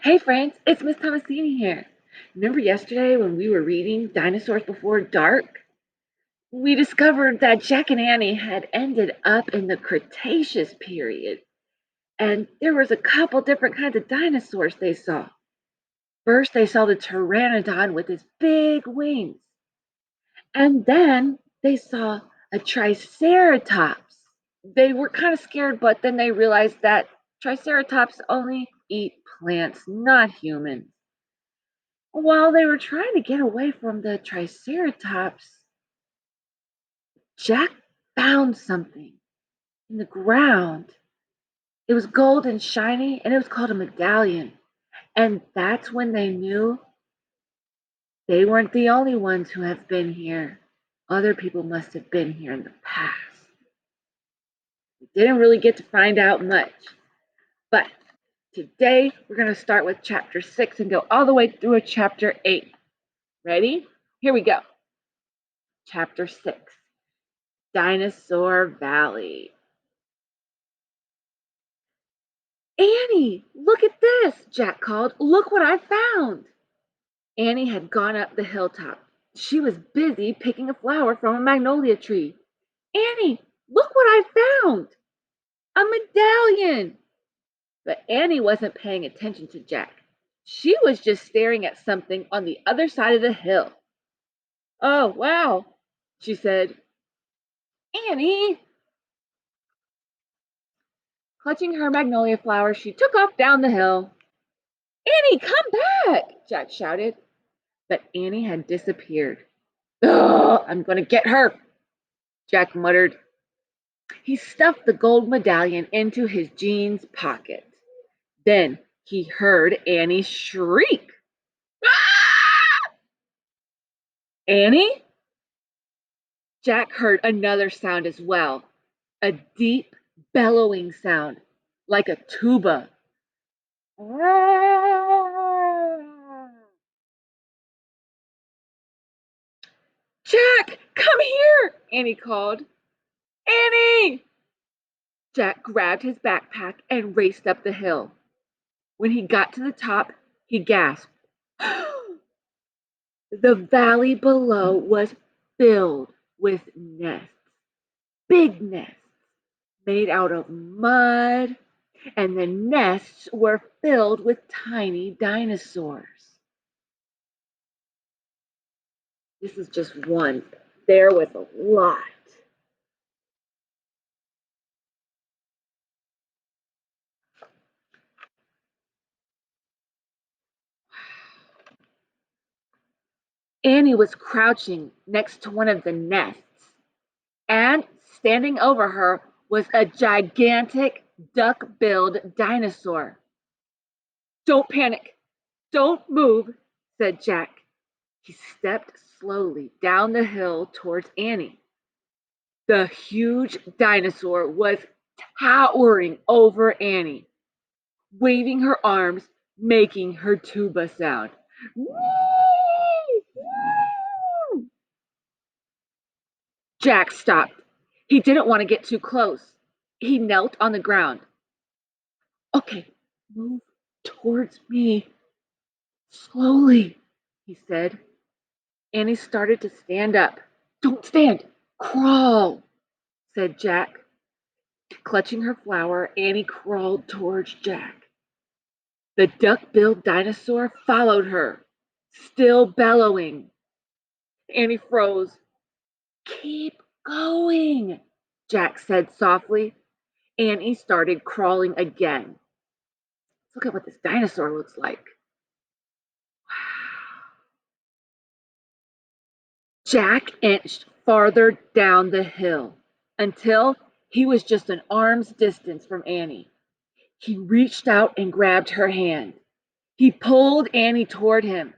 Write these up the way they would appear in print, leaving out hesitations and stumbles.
Hey friends, it's Miss Thomasini here. Remember yesterday when we were reading Dinosaurs Before Dark? We discovered that Jack and Annie had ended up in the Cretaceous period, and there was a couple different kinds of dinosaurs they saw. First, they saw the pteranodon with his big wings, and then they saw a triceratops. They were kind of scared, but then they realized that triceratops only eat plants, not humans. While they were trying to get away from the Triceratops, Jack found something in the ground. It was gold and shiny, and it was called a medallion. And that's when they knew they weren't the only ones who have been here. Other people must have been here in the past. We didn't really get to find out much. But today we're going to start with chapter 6 and go all the way through chapter 8. Ready? Here we go. Chapter 6. Dinosaur Valley. Annie, look at this, Jack called. Look what I found. Annie had gone up the hilltop. She was busy picking a flower from a magnolia tree. Annie, look what I found. A medallion. But Annie wasn't paying attention to Jack. She was just staring at something on the other side of the hill. Oh, wow, she said. Annie! Clutching her magnolia flower, she took off down the hill. Annie, come back, Jack shouted. But Annie had disappeared. Ugh, I'm going to get her, Jack muttered. He stuffed the gold medallion into his jeans pocket. Then he heard Annie shriek. Ah! Annie? Jack heard another sound as well, a deep, bellowing sound, like a tuba. Jack, come here, Annie called. Annie! Jack grabbed his backpack and raced up the hill. When he got to the top, he gasped. The valley below was filled with nests, big nests made out of mud, and the nests were filled with tiny dinosaurs. This is just one. There was a lot. Annie was crouching next to one of the nests, and standing over her was a gigantic duck-billed dinosaur. Don't panic. Don't move, said Jack. He stepped slowly down the hill towards Annie. The huge dinosaur was towering over Annie, waving her arms, making her tuba sound. Jack stopped. He didn't want to get too close. He knelt on the ground. Okay, move towards me. Slowly, he said. Annie started to stand up. Don't stand, crawl, said Jack. Clutching her flower, Annie crawled towards Jack. The duck-billed dinosaur followed her, still bellowing. Annie froze. Keep going, Jack said softly. Annie started crawling again. Look at what this dinosaur looks like. Wow. Jack inched farther down the hill until he was just an arm's distance from Annie. He reached out and grabbed her hand. He pulled Annie toward him.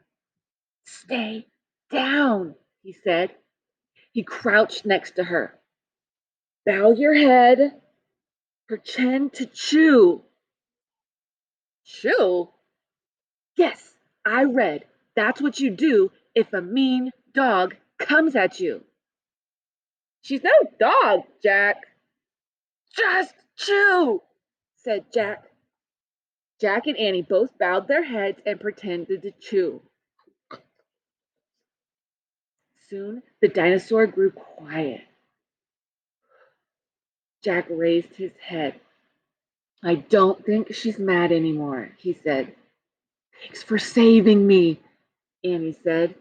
Stay down, he said. He crouched next to her. Bow your head. Pretend to chew. Chew? Yes, I read. That's what you do if a mean dog comes at you. She's no dog, Jack. Just chew, said Jack. Jack and Annie both bowed their heads and pretended to chew. Soon the dinosaur grew quiet. Jack raised his head. I don't think she's mad anymore, he said. Thanks for saving me, Annie said.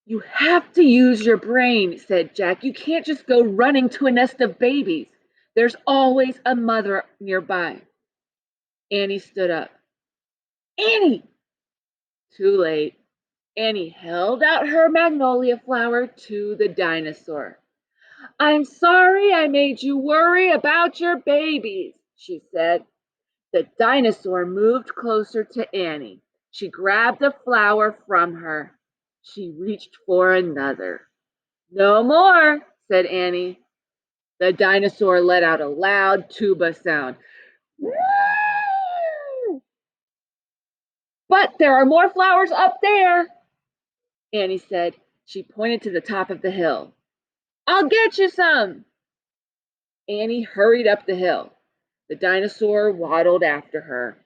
You have to use your brain, said Jack. You can't just go running to a nest of babies. There's always a mother nearby. Annie stood up. Annie! Too late. Annie held out her magnolia flower to the dinosaur. I'm sorry I made you worry about your babies, she said. The dinosaur moved closer to Annie. She grabbed a flower from her. She reached for another. No more, said Annie. The dinosaur let out a loud tuba sound. But there are more flowers up there, Annie said. She pointed to the top of the hill. I'll get you some. Annie hurried up the hill. The dinosaur waddled after her.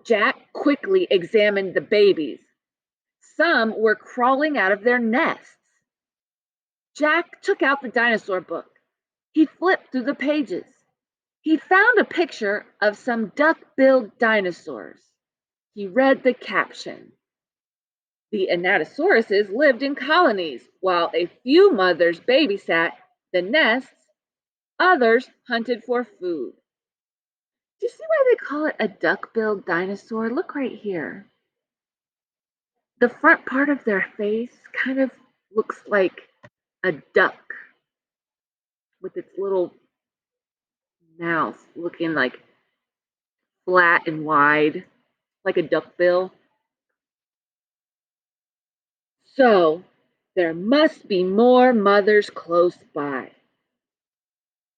Jack quickly examined the babies. Some were crawling out of their nests. Jack took out the dinosaur book. He flipped through the pages. He found a picture of some duck-billed dinosaurs. He read the caption. The Anatosauruses lived in colonies, while a few mothers babysat the nests, others hunted for food. Do you see why they call it a duck-billed dinosaur? Look right here. The front part of their face kind of looks like a duck with its little mouth looking like flat and wide, like a duckbill. So there must be more mothers close by.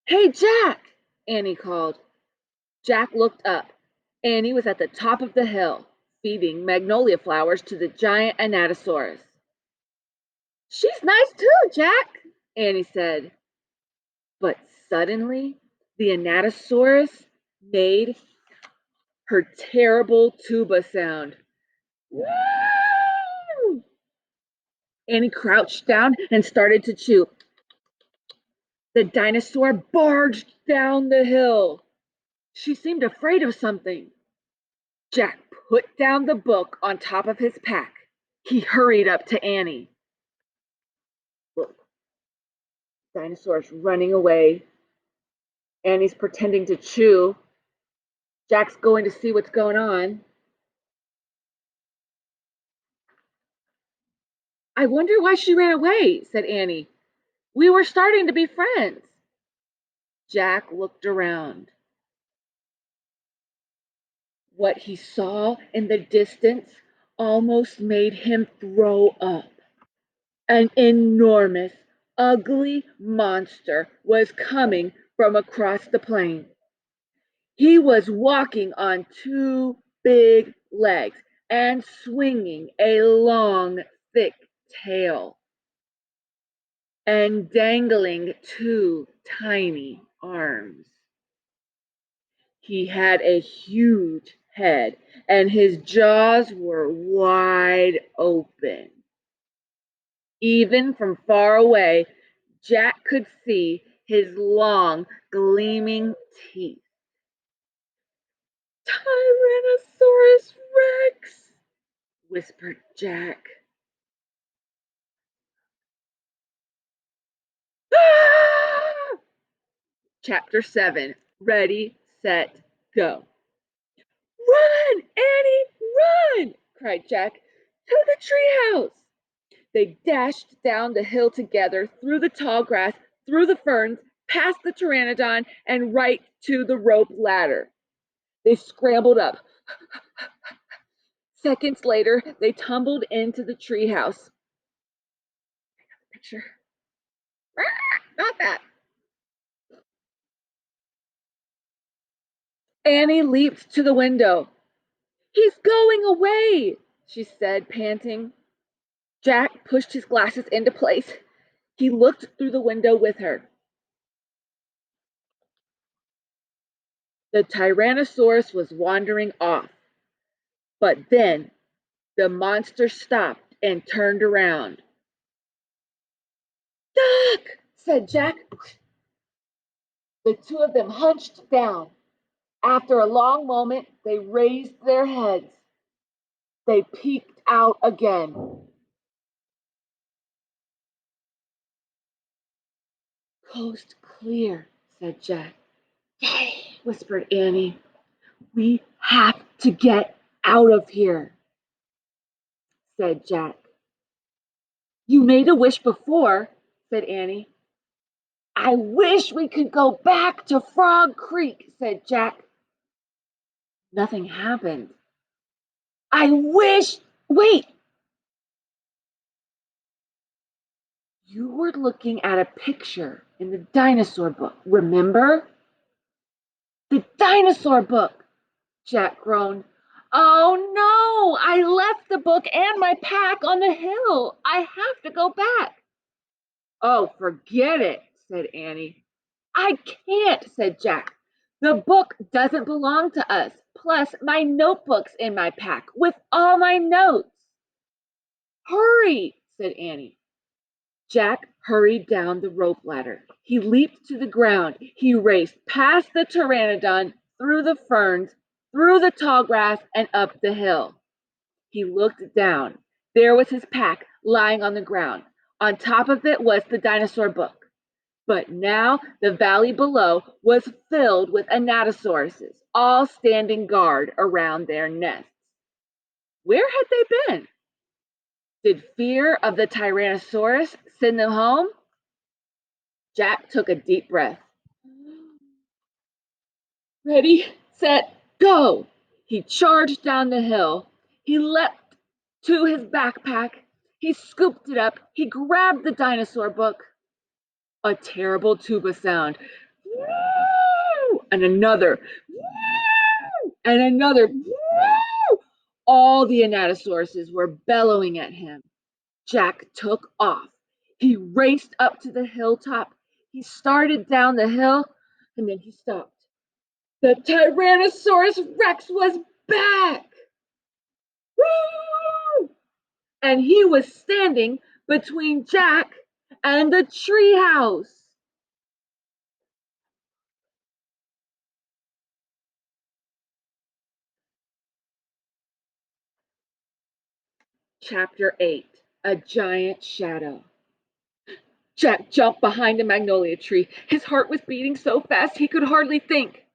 Hey, Jack, Annie called. Jack looked up. Annie was at the top of the hill, feeding magnolia flowers to the giant Anatosaurus. She's nice too, Jack, Annie said. But suddenly, the Anatosaurus made her terrible tuba sound. Woo! Annie crouched down and started to chew. The dinosaur barged down the hill. She seemed afraid of something. Jack put down the book on top of his pack. He hurried up to Annie. Look, dinosaur's running away. Annie's pretending to chew. Jack's going to see what's going on. I wonder why she ran away, said Annie. We were starting to be friends. Jack looked around. What he saw in the distance almost made him throw up. An enormous, ugly monster was coming from across the plain. He was walking on two big legs and swinging a long, thick tail and dangling two tiny arms. He had a huge head and his jaws were wide open. Even from far away, Jack could see his long, gleaming teeth. Tyrannosaurus Rex, whispered Jack. Ah! Chapter 7. Ready, set, go. Run, Annie, run! cried Jack. To the treehouse! They dashed down the hill together, through the tall grass, through the ferns, past the pteranodon, and right to the rope ladder. They scrambled up. Seconds later, they tumbled into the treehouse. Picture. Not that. Annie leaped to the window. He's going away, she said, panting. Jack pushed his glasses into place. He looked through the window with her. The Tyrannosaurus was wandering off, but then the monster stopped and turned around. "Duck!" said Jack. The two of them hunched down. After a long moment, they raised their heads. They peeked out again. "Coast clear," said Jack. "Yay," whispered Annie. "We have to get out of here," said Jack. "You made a wish before," said Annie. "I wish we could go back to Frog Creek," said Jack. Nothing happened. "I wish. Wait, you were looking at a picture in the dinosaur book, remember?" "The dinosaur book," Jack groaned. "Oh no, I left the book and my pack on the hill. I have to go back." "Oh, forget it," said Annie. "I can't," said Jack. "The book doesn't belong to us. Plus, my notebook's in my pack with all my notes." "Hurry," said Annie. Jack hurried down the rope ladder. He leaped to the ground. He raced past the pteranodon, through the ferns, through the tall grass, and up the hill. He looked down. There was his pack lying on the ground. On top of it was the dinosaur book. But now the valley below was filled with anatosauruses, all standing guard around their nests. Where had they been? Did fear of the Tyrannosaurus send them home? Jack took a deep breath. "Ready, set, go!" He charged down the hill. He leapt to his backpack. He scooped it up. He grabbed the dinosaur book. A terrible tuba sound. And another. And another. All the anatosauruses were bellowing at him. Jack took off. He raced up to the hilltop. He started down the hill, and then he stopped. The Tyrannosaurus Rex was back! Woo! And he was standing between Jack and the treehouse. Chapter 8. A Giant Shadow. Jack jumped behind a magnolia tree. His heart was beating so fast he could hardly think.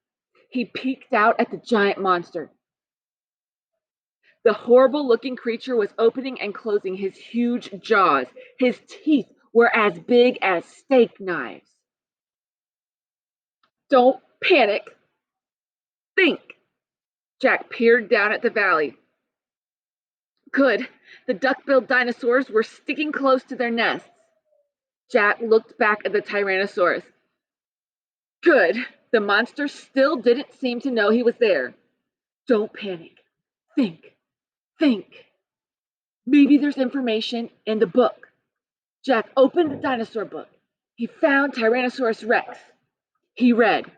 He peeked out at the giant monster. The horrible-looking creature was opening and closing his huge jaws. His teeth were as big as steak knives. "Don't panic. Think." Jack peered down at the valley. Good. The duck-billed dinosaurs were sticking close to their nests. Jack looked back at the Tyrannosaurus. Good. The monster still didn't seem to know he was there. "Don't panic. Think. Think. Maybe there's information in the book." Jack opened the dinosaur book. He found Tyrannosaurus Rex. He read,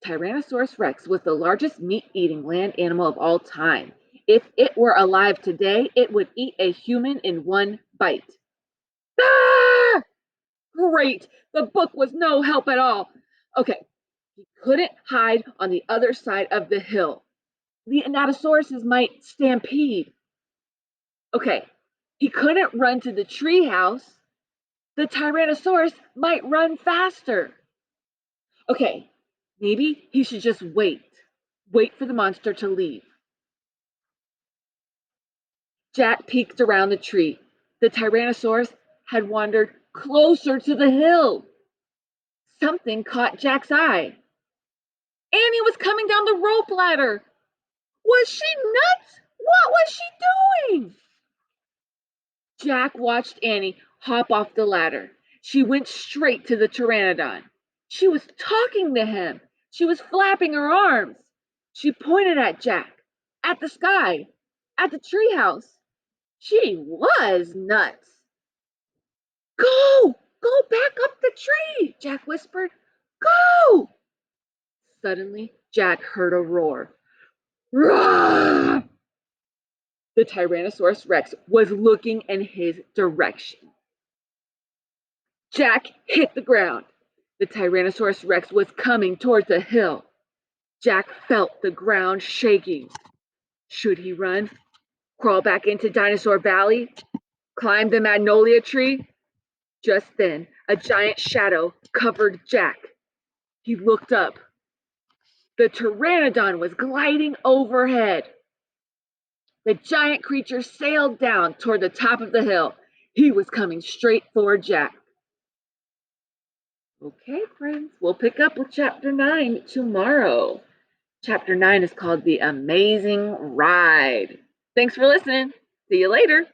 "Tyrannosaurus Rex was the largest meat-eating land animal of all time. If it were alive today, it would eat a human in one bite." Ah! Great! The book was no help at all. Okay, he couldn't hide on the other side of the hill. The anatosauruses might stampede. Okay, he couldn't run to the treehouse. The Tyrannosaurus might run faster. Okay, maybe he should just wait. Wait for the monster to leave. Jack peeked around the tree. The Tyrannosaurus had wandered closer to the hill. Something caught Jack's eye. Annie was coming down the rope ladder. Was she nuts? What was she doing? Jack watched Annie hop off the ladder. She went straight to the pteranodon. She was talking to him. She was flapping her arms. She pointed at Jack, at the sky, at the treehouse. She was nuts. "Go! Go back up the tree!" Jack whispered. "Go!" Suddenly, Jack heard a roar. Roar! The Tyrannosaurus Rex was looking in his direction. Jack hit the ground. The Tyrannosaurus Rex was coming towards the hill. Jack felt the ground shaking. Should he run? Crawl back into Dinosaur Valley? Climb the magnolia tree? Just then, a giant shadow covered Jack. He looked up. The pteranodon was gliding overhead. The giant creature sailed down toward the top of the hill. He was coming straight for Jack. Okay, friends, we'll pick up with chapter 9 tomorrow. Chapter 9 is called The Amazing Ride. Thanks for listening. See you later.